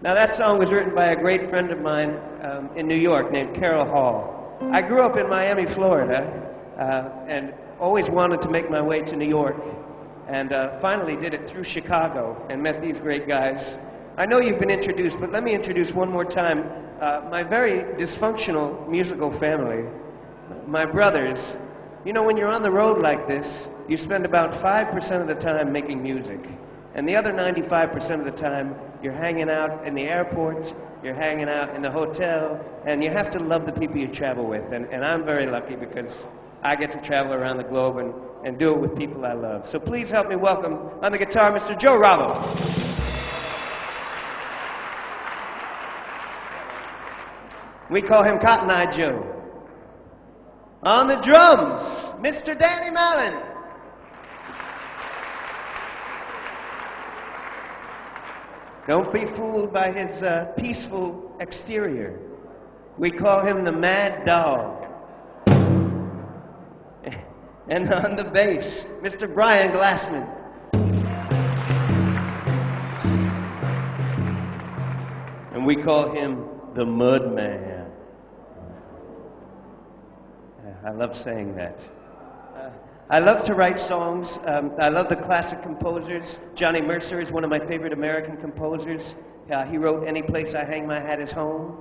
Now that song was written by a great friend of mine in New York named Carol Hall. I grew up in Miami, Florida, and always wanted to make my way to New York, and finally did it through Chicago and met these great guys. I know you've been introduced, but let me introduce one more time my very dysfunctional musical family, my brothers. You know, when you're on the road like this, you spend about 5% of the time making music. And the other 95% of the time, you're hanging out in the airport, you're hanging out in the hotel, and you have to love the people you travel with. And I'm very lucky because I get to travel around the globe and do it with people I love. So please help me welcome on the guitar, Mr. Joe Ravo. We call him Cotton Eye Joe. On the drums, Mr. Danny Mallon. Don't be fooled by his peaceful exterior. We call him the Mad Dog. And on the bass, Mr. Brian Glassman. And we call him the Mud Man. I love saying that. I love to write songs. I love the classic composers. Johnny Mercer is one of my favorite American composers. He wrote Any Place I Hang My Hat Is Home.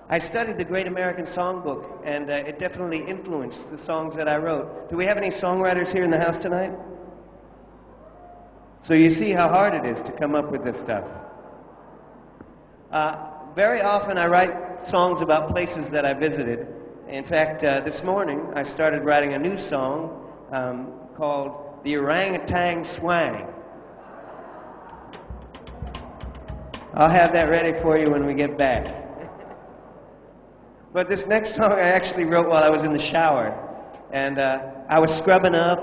I studied the Great American Songbook, and it definitely influenced the songs that I wrote. Do we have any songwriters here in the house tonight? So you see how hard it is to come up with this stuff. Very often I write songs about places that I visited. In fact, this morning I started writing a new song called The Orangutan Swang. I'll have that ready for you when we get back. But this next song I actually wrote while I was in the shower. And I was scrubbing up,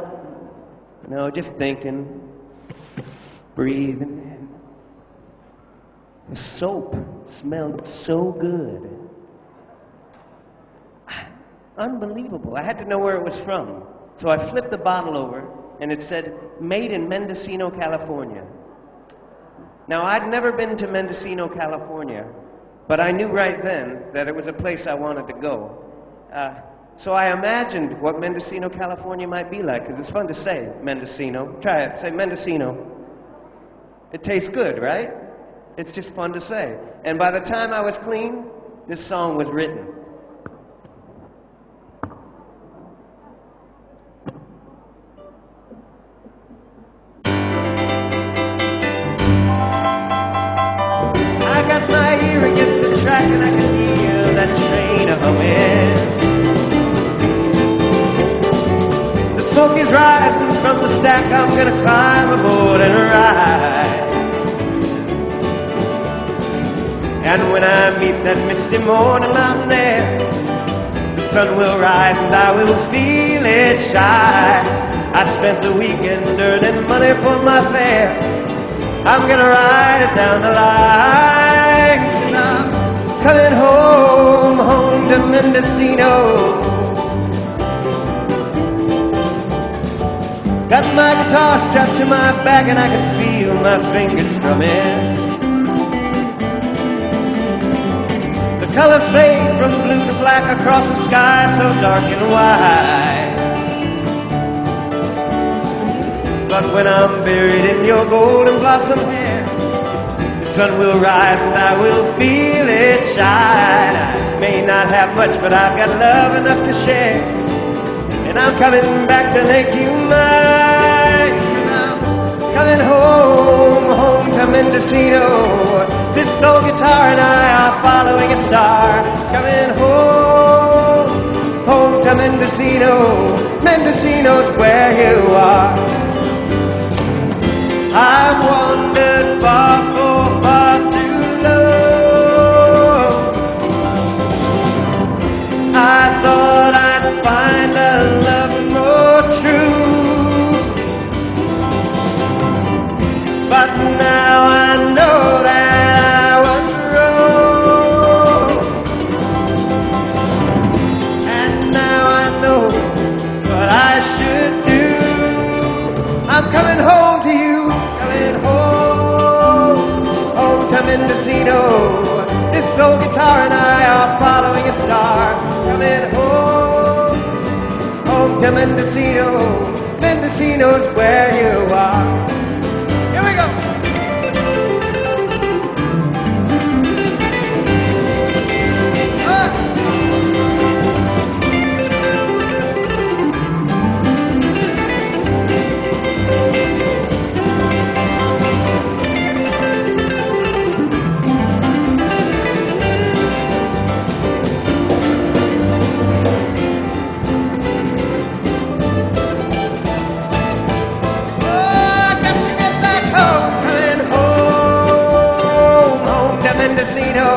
you know, just thinking, breathing. The soap smelled so good. Unbelievable. I had to know where it was from. So I flipped the bottle over, and it said, made in Mendocido, California. Now, I'd never been to Mendocido, California, but I knew right then that it was a place I wanted to go. So I imagined what Mendocido, California might be like, because it's fun to say, Mendocino. Try it. Say Mendocino. It tastes good, right? It's just fun to say. And by the time I was clean, this song was written. My ear against the track and I can hear that train a-humming. The smoke is rising from the stack. I'm gonna climb aboard and ride. And when I meet that misty morning mountain air, the sun will rise and I will feel it shine. I spent the weekend earning money for my fare. I'm gonna ride it down the line. I'm coming home, home to Mendocido. Got my guitar strapped to my back and I can feel my fingers strumming. The colors fade from blue to black across a sky so dark and wide. But when I'm buried in your golden blossom hair, the sun will rise and I will feel it shine. I may not have much, but I've got love enough to share. And I'm coming back to make you mine. I'm coming home, home to Mendocido. This old guitar and I are following a star. Coming home, home to Mendocido. Mendocido's where you are. I've wandered far, for far too long. I thought I'd find a love more true, but now I know that I was wrong. And now I know what I should do. I'm coming home to you. Home. This old guitar and I are following a star, coming home, home to Mendocino. Mendocino's where you are. Here we go. Mendocino.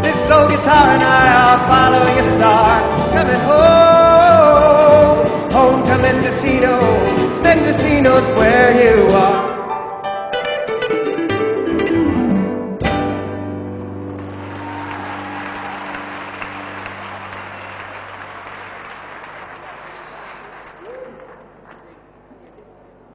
This old guitar and I are following a star, coming home, home to Mendocino. Mendocino's where you are.